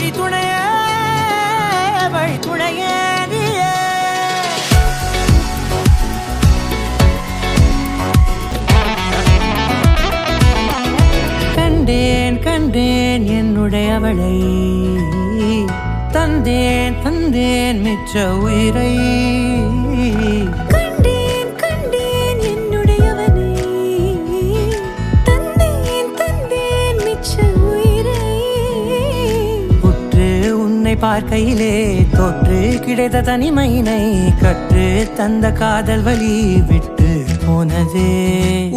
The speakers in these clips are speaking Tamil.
வழித்துணையே வழித்துணையே நீயே. கண்டேன் கண்டேன் என்னுடையவளை, தந்தேன் தந்தேன் மிச்ச உயிரை. கண்டேன் கண்டேன் என்னுடையவனை, தந்தேன் தந்தேன் மிச்ச உயிரை. உற்று உன்னை பார்க்கையிலே தொற்று கிடைத்த தனிமையினை கற்று தந்த காதல் வழி விட்டு போனதே.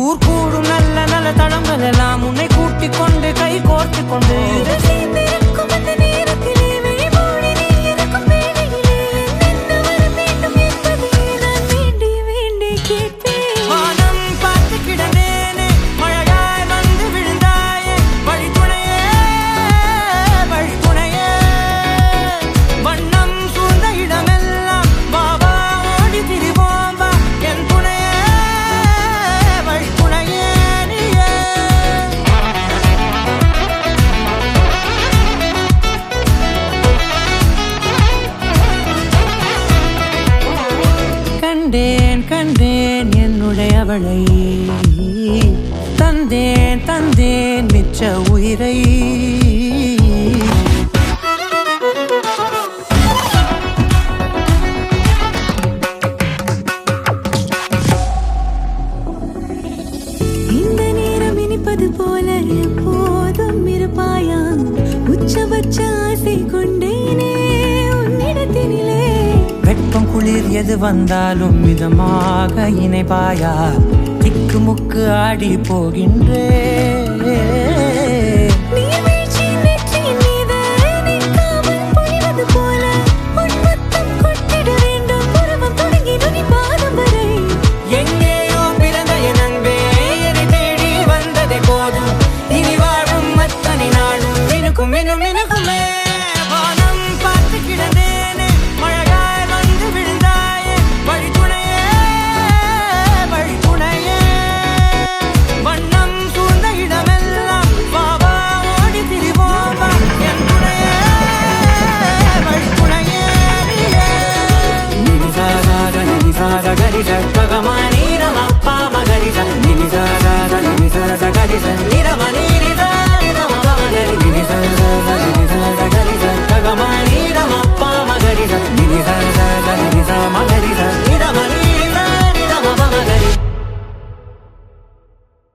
ஊர் கூடும் நல்ல நல்ல தளங்கள் எல்லாம் உன்னை கூட்டிக் கொண்டு கை கோர்த்து கொண்டு சேர்ந்திருக்கும் அந்த நேரத்திலே விழிமூடி நீ இருக்கும் வேளையிலே என்ன வர வேண்டும் என்பதை நான் வேண்டி வேண்டி கேட்பேன். வானம் பார்த்து கிடந்தேனே, மழையாய் வந்து விழுந்தாயே. வழித்துணையே வழித்துணையே, வண்ணம் சூழ்ந்த இடமெல்லாம் வா வா ஓடி திரிவோம் வா. என் துணையே வழித்துணையே நீயே. கண்டேன் கண்டேன் என்னுடையவளை, தந்தேன் தந்தேன் மிச்ச உயிரை. இந்த நேரம் இனிப்பது போல எப்போதும் இருப்பாயா, உச்சபட்ச ஆசை கொண்டேனே உன்னிடத்தினிலே. வெப்பம் குளிர் எது வந்தாலும் மிதமாக இணைப்பாயா, திக்கு முக்கு ஆடி போகின்றே.